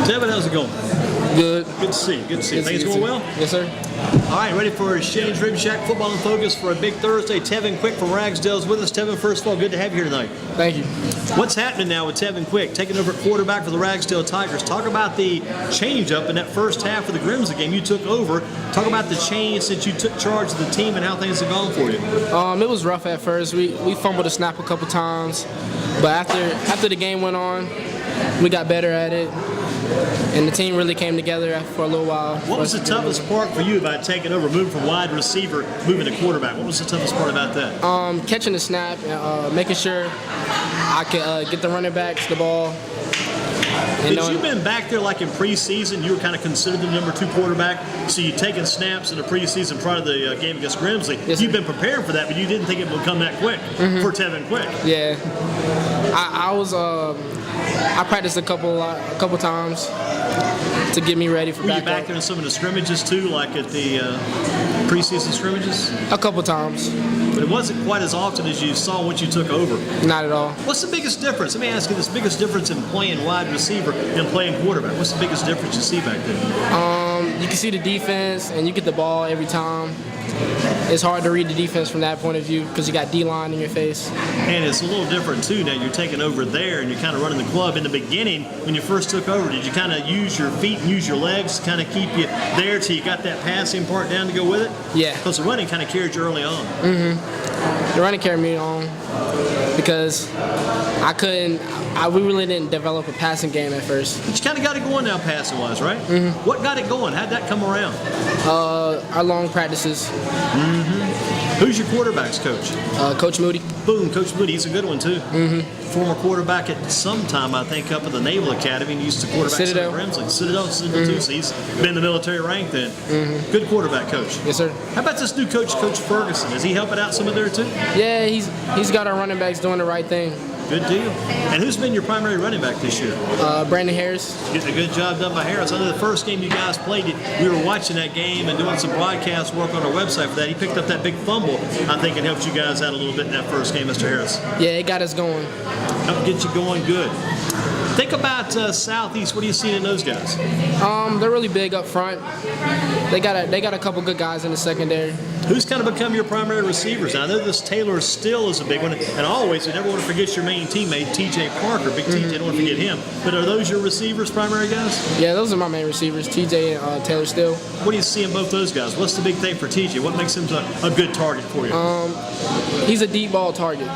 Tevin, how's it going? Good. Good to see you. Good to see you. Things going well? Yes, sir. All right, ready for Shane's Rib Shack Football in Focus for a big Thursday. Tevin Quick from Ragsdale is with us. Tevin, first of all, good to have you here tonight. Thank you. What's happening now with Tevin Quick, taking over quarterback for the Ragsdale Tigers? Talk about the change-up in that first half of the Grimsley game. You took over. Talk about the change since you took charge of the team and how things have gone for you. It was rough at first. We fumbled a snap a couple times, but after the game went on, we got better at it. And the team really came together for a little while. What was the toughest part for you about taking over, moving from wide receiver, moving to quarterback? What was the toughest part about that? Catching the snap, making sure I could get the running backs the ball. Did you been back there like in preseason? You were kind of considered the number 2 quarterback, so you'd taken snaps in the preseason prior to the game against Grimsley. Yes, You've been preparing for that, but you didn't think it would come that quick for Tevin Quick. Yeah, I practiced a couple times to get me ready for Were you back there in some of the scrimmages too, like at the preseason scrimmages? A couple times. But it wasn't quite as often as you saw once you took over. Not at all. What's the biggest difference? Let me ask you this: biggest difference in playing wide receiver and playing quarterback? What's the biggest difference you see back there? You can see the defense, and you get the ball every time. It's hard to read the defense from that point of view because you got D-line in your face. And it's a little different too now. You're taking over there and you're kind of running the club. In the beginning, when you first took over, did you kind of use your feet and use your legs to kind of keep you there till you got that passing part down to go with it? Yeah. Because the running kind of carried you early on. The running carried me on because we really didn't develop a passing game at first. But you kind of got it going now passing-wise, right? What got it going? How'd that come around? Our long practices. Who's your quarterback's coach? Coach Moody. Boom, Coach Moody. He's a good one too. Former quarterback at some time, I think, up at the Naval Academy, and used to quarterback Citadel. Grimsley. Citadel too. So he's been in the military rank then. Good quarterback coach. Yes, sir. How about this new coach, Coach Ferguson? Is he helping out some of there too? Yeah, he's got our running backs doing the right thing. Good deal. And who's been your primary running back this year? Brandon Harris. Getting a good job done by Harris. I know the first game you guys played, we were watching that game and doing some broadcast work on our website for that. He picked up that big fumble. I think it helped you guys out a little bit in that first game, Mr. Harris. Yeah, it got us going. Helped get you going good. Think about Southeast. What are you seeing in those guys? They're really big up front. They got a couple good guys in the secondary. Who's kind of become your primary receivers? Now, I know this Taylor still is a big one, and always, you never want to forget your main teammate, T.J. Parker. Big T.J., don't want to forget him. But are those your receivers, primary guys? Yeah, those are my main receivers, T.J. and Taylor Still. What do you see in both those guys? What's the big thing for T.J.? What makes him a good target for you? He's a deep ball target.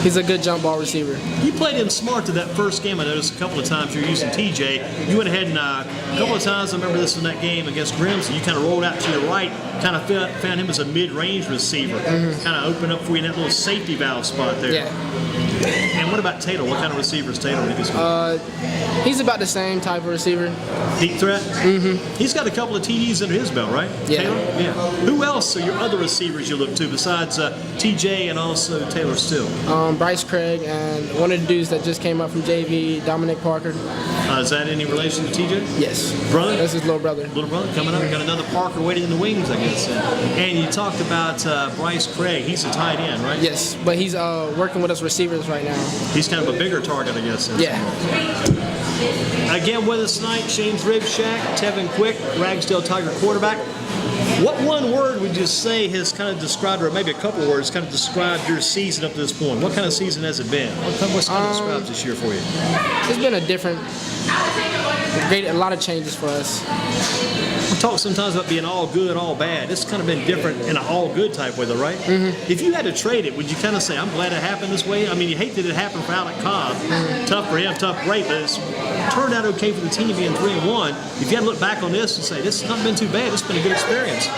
He's a good jump ball receiver. You played him smart to that first game. I noticed a couple of times you were using TJ. You went ahead and a couple of times, I remember this in that game against Grimsley, you kind of rolled out to your right, kind of found him as a mid-range receiver. Kind of opened up for you in that little safety valve spot there. Yeah. And what about Taylor? What kind of receiver is Taylor? He's about the same type of receiver. Deep threat? He's got a couple of TDs under his belt, right? Yeah. Taylor? Yeah. Who else are your other receivers you look to besides TJ and also Taylor Still? Bryce Craig and one of the dudes that just came up from JV, Dominic Parker. Is that any relation to TJ? Yes. Brother? That's his little brother. Little brother coming up. Got another Parker waiting in the wings, I guess. And you talked about Bryce Craig. He's a tight end, right? Yes, but he's working with us receivers right now. He's kind of a bigger target, I guess. Yeah. Again with us tonight, Shane's Rib Shack, Tevin Quick, Ragsdale Tiger quarterback. What one word would you say has kind of described, or maybe a couple words, kind of described your season up to this point? What kind of season has it been? What's kind of describes this year for you? It's been a lot of changes for us. We talk sometimes about being all good, all bad. It's kind of been different in an all good type way, though, right? If you had to trade it, would you kind of say, I'm glad it happened this way? I mean, you hate that it happened for Alec Cobb. Tough for him, tough for Ray, but it's turned out okay for the team being 3-1. If you had to look back on this and say, this has not been too bad, it's been a good experience.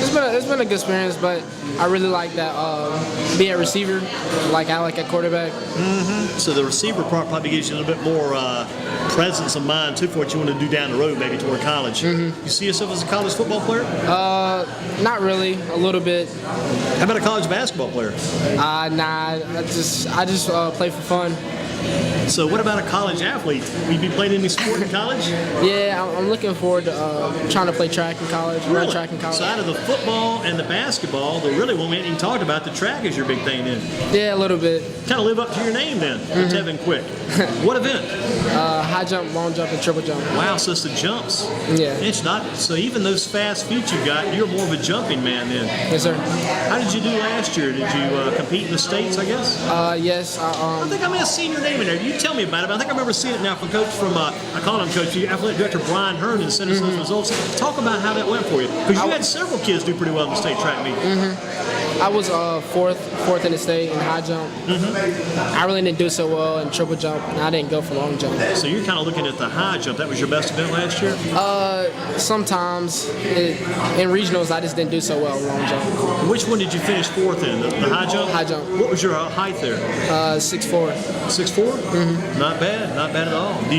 It's been a good experience, but I really like that being a receiver, like Alec at quarterback. So the receiver part probably gives you a little bit more presence of mind, too, for what you want to do down the road, maybe toward college. You see yourself as a college football player? Not really, a little bit. How about a college basketball player? Nah, I just play for fun. So what about a college athlete? Will you be playing any sport in college? Yeah, I'm looking forward to trying to play track in college, run track in college. college. So out of the football and the basketball, the really one we hadn't even talked about, the track is your big thing then. Yeah, a little bit. Kind of live up to your name then, Tevin Quick. What event? High jump, long jump, and triple jump. Wow, so it's the jumps. Yeah. It's not, so even those fast feet you got, you're more of a jumping man then. Yes, sir. How did you do last year? Did you compete in the States, I guess? Yes. I think I may have seen your name in there. You tell me about it. But I think I remember seeing it now from Coach I call him Coach, Athletic Director Brian Hearn, and sent us those results. Talk about how that went for you. Because you had several kids do pretty well in the state track meet. I was fourth in the state in high jump. I really didn't do so well in triple jump, and I didn't go for long jump. So you're kind of looking at the high jump. That was your best event last year? Sometimes in regionals, I just didn't do so well in long jump. Which one did you finish fourth in? The high jump? High jump. What was your height there? 6'4". 6'4"? Not bad. Not bad at all. What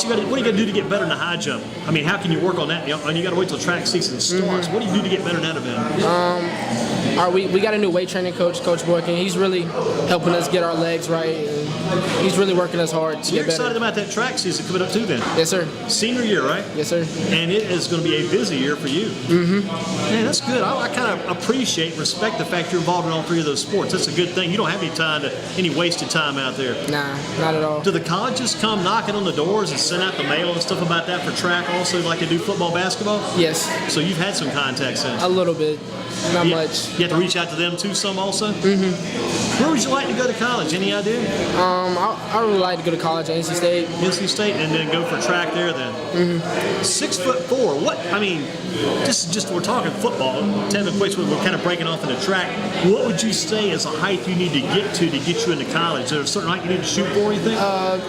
do you got to do to get better in the high jump? I mean, how can you work on that? And you got to wait till track season starts. What do you do to get better in that event? We got a new weight training coach, Coach Boykin. He's really helping us get our legs right, and he's really working us hard to You're get better. excited about that track season coming up too then? Yes, sir. Senior year, right? Yes, sir. And it is going to be a busy year for you. Man, that's good. I kind of appreciate and respect the fact you're involved in all three of those sports. That's a good thing. You don't have any wasted time out there. Nah, not at all. Do the colleges come knocking on the doors and send out the mail and stuff about that for track also, like they do football, basketball? Yes. So you've had some contacts then? A little bit. Not much. You have to reach out to them too some also? Where would you like to go to college? Any idea? I really like to go to college at NC State. NC State, and then go for track there then. 6'4". What? I mean, just we're talking football. Tevin Quick, we're kind of breaking off in the track. What would you say is a height you need to get you into college? Is there a certain height you need to shoot for? You think?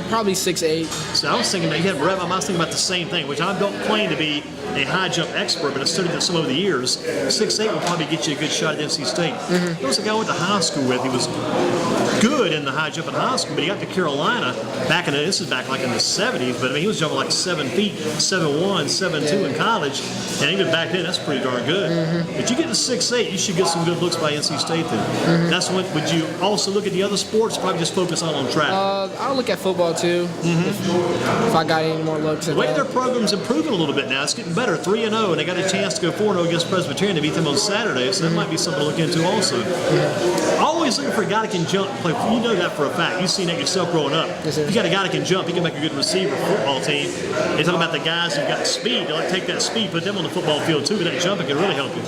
Probably 6'8". So I was thinking that I was thinking about the same thing, which I don't claim to be a high jump expert, but I've studied this some over the years. 6'8" will probably get you a good shot at NC State. There was a guy I went to high school with. He was good in the high jump in high school, but he got to Carolina this is back like in the 70s, but I mean, he was jumping like 7 feet, 7'1", 7'2" in college, and even back then, that's pretty darn good. But you get to 6'8", you should get some good looks by NC State then. That's what, would you also look at the other sports, probably just focus on track? I'll look at football too, if I got any more looks at The way that. their program's improving a little bit now, it's getting better, 3-0, and they got a chance to go 4-0 against Presbyterian to beat them on Saturday, so that might be something to look into also. Always looking for a guy that can jump. You know that for a fact. You've seen that yourself growing up. Yes, sir. If you got a guy that can jump, he can make a good receiver football team. They talk about the guys who've got speed. They like take that speed, put them on the football field too, but that jumping can really help you.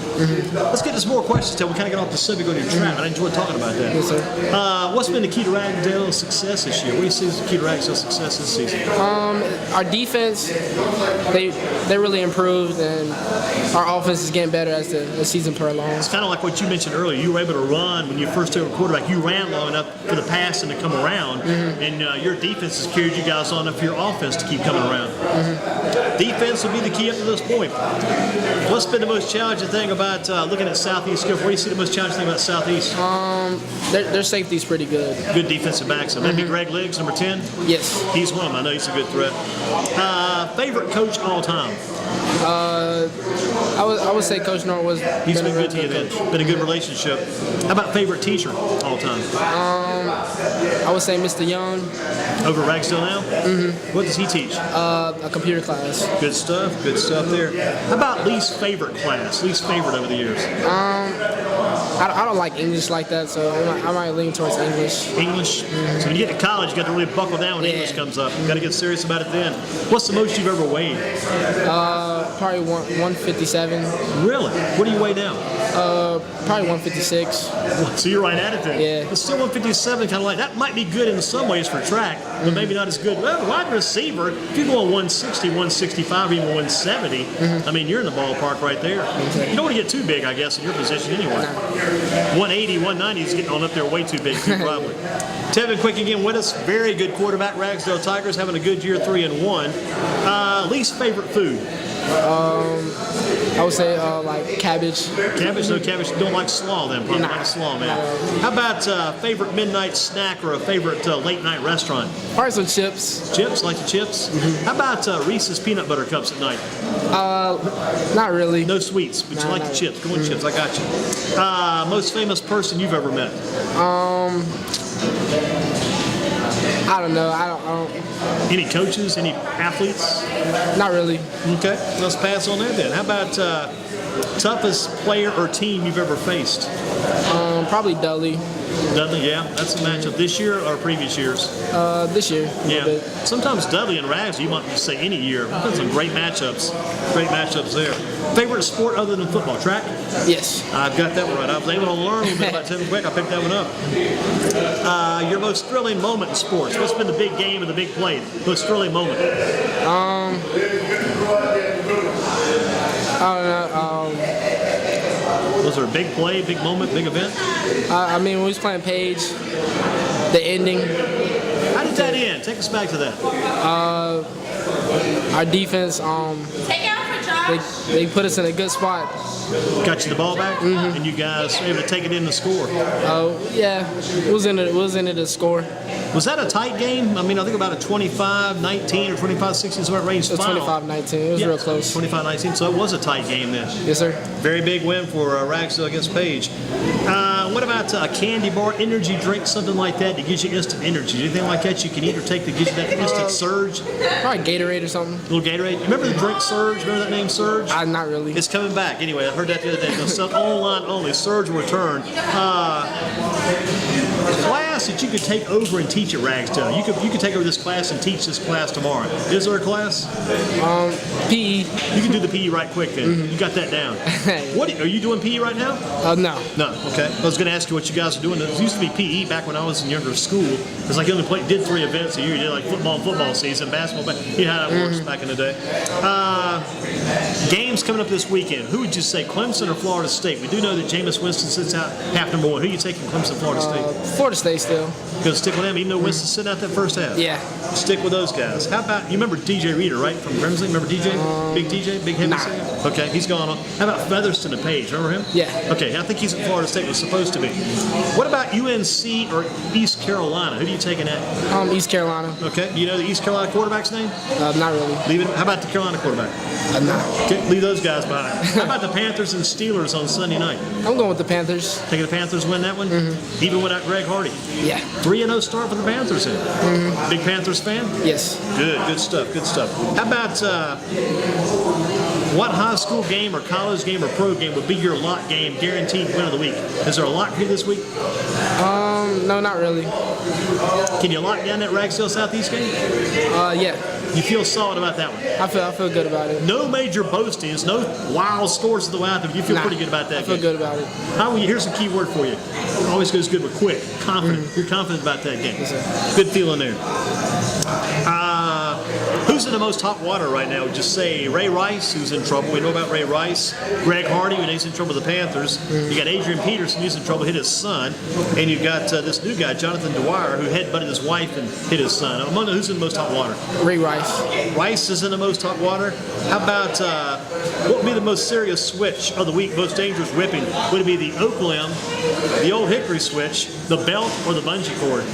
Let's get to some more questions till we kind of get off the subject on your track. I enjoyed talking about that. Yes, sir. What's been the key to Ragsdale's success this year? What do you see as the key to Ragsdale's success this season? Our defense, they really improved, and our offense is getting better as the season prolongs. It's kind of like what you mentioned earlier. You were able to run when you first took a quarterback. You ran long enough for the pass and to come around, and your defense has carried you guys on enough for your offense to keep coming around. Defense will be the key up to this point. What's been the most challenging thing about looking at Southeast? Where do you see the most challenging thing about Southeast? Their safety's pretty good. Good defensive backs. So maybe Greg Liggs, number 10? Yes. He's one of them. I know he's a good threat. Favorite coach all time? I would say Coach Norton was. He's been good to you then. Been a good relationship. How about favorite teacher all time? I would say Mr. Young. Over at Ragsdale now? What does he teach? A computer class. Good stuff there. How about least favorite class? Least favorite over the years? I don't like English like that, so I might lean towards English. English? So when you get to college, you got to really buckle down when English comes up. You got to get serious about it then. What's the most you've ever weighed? Probably 157. Really? What do you weigh now? Probably 156. So you're right at it then. Yeah. But still 157, kind of like, that might be good in some ways for track, but maybe not as good. Well, wide receiver, if you're going 160, 165, even 170, I mean, you're in the ballpark right there. You don't want to get too big, I guess, in your position anyway. 180, 190 is getting on up there way too big, too, probably. Tevin Quick again with us. Very good quarterback, Ragsdale Tigers, having a good year, 3-1. Least favorite food? I would say like cabbage. Cabbage? No cabbage. Don't like slaw then, probably. Like slaw, man. How about favorite midnight snack or a favorite late night restaurant? Probably some chips. Chips? Like the chips? How about Reese's peanut butter cups at night? Not really. No sweets, but you like the chips. Go on chips, I got you. Most famous person you've ever met? I don't know. I don't. Any coaches? Any athletes? Not really. Okay, let's pass on there then. How about Toughest player or team you've ever faced? Probably Dudley. Dudley, yeah. That's a matchup this year or previous years? This year. Yeah. Sometimes Dudley and Ragsdale, you might just say any year. We've had some great matchups. Great matchups there. Favorite sport other than football? Track? Yes. I've got that one right. I was able to learn a little bit about Tevin quick. I picked that one up. Your most thrilling moment in sports? What's been the big game and the big play? Most thrilling moment? I don't know. Was there a big play, big moment, big event? I mean, when we was playing Page, the ending. How did that end? Take us back to that. Our defense, they put us in a good spot. Got you the ball back, and you guys were able to take it in the score. Yeah, it was in it to score. Was that a tight game? I mean, I think about a 25-19 or 25-16 is what range. It was 25-19. It was real close. 25-19, so it was a tight game then. Yes, sir. Very big win for Ragsdale against Page. What about a candy bar, energy drink, something like that that gives you instant energy? Anything like that you can eat or take that gives you that instant surge? Probably Gatorade or something. A little Gatorade. Remember the drink Surge? Remember that name Surge? Not really. It's coming back. Anyway, I heard that the other day. It's stuff online only. Surge will return. Class that you could take over and teach at Ragsdale. You could take over this class and teach this class tomorrow. Is there a class? PE. You can do the PE right quick then. You got that down. What are you doing PE right now? No. No. Okay. I was going to ask you what you guys are doing. It used to be PE back when I was in younger school. It's like you only did 3 events a year. You did like football season, basketball. You know how that works back in the day. Games coming up this weekend. Who would you say, Clemson or Florida State? We do know that Jameis Winston sits out half number 1. Who are you taking, Clemson, Florida State? Florida State still. Going to stick with them, even though Winston's sitting out that first half? Yeah. Stick with those guys. How about, you remember DJ Reader, right, from Grimsley? Remember DJ? Big DJ? Big heavy singer? Okay, he's gone on. How about Featherston and Page? Remember him? Yeah. Okay, I think he's at Florida State, was supposed to be. What about UNC or East Carolina? Who do you taking at? East Carolina. Okay, you know the East Carolina quarterback's name? Not really. Leave it. How about the Carolina quarterback? No. Okay, leave those guys behind. How about the Panthers and Steelers on Sunday night? I'm going with the Panthers. Taking the Panthers win that one? Even without Greg Hardy? Yeah. 3-0 start for the Panthers here. Big Panthers fan? Yes. Good stuff. How about what high school game or college game or pro game would be your lock game, guaranteed win of the week? Is there a lock for you this week? No, not really. Can you lock down that Ragsdale Southeast game? Yeah. You feel solid about that one? I feel good about it. No major boastings, no wild scores to the out there. You feel pretty good about that I feel good about it. Here's a key word for you. Always goes good with quick, confident. You're confident about that game. Yes, sir. Good feeling there. Who's in the most hot water right now? Just say Ray Rice, who's in trouble. We know about Ray Rice. Greg Hardy, when he's in trouble with the Panthers. You got Adrian Peterson, who's in trouble, hit his son. And you've got this new guy, Jonathan Dwyer, who headbutted his wife and hit his son. Among who's in the most hot water? Ray Rice. Rice is in the most hot water. How about what would be the most serious switch of the week, most dangerous whipping? Would it be the oak limb, the old hickory switch, the belt, or the bungee cord?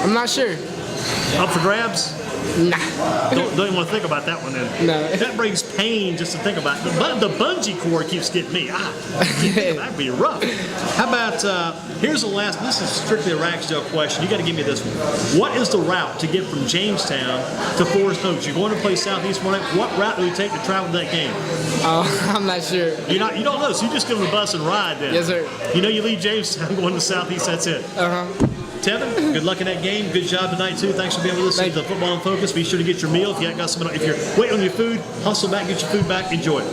I'm not sure. Up for grabs? Nah. Don't even want to think about that one then. No. That brings pain just to think about. The bungee cord keeps getting me. That'd be rough. How about, here's the last, this is strictly a Ragsdale question. You got to give me this one. What is the route to get from Jamestown to Forest Oaks? You're going to play Southeast morning. What route do we take to travel to that game? I'm not sure. You don't know, so you just get on the bus and ride then. Yes, sir. You know you leave Jamestown going to Southeast, that's it. Tevin, good luck in that game. Good job tonight, too. Thanks for being with us at the Football in Focus. Be sure to get your meal. If you're waiting on your food, hustle back, get your food back. Enjoy it.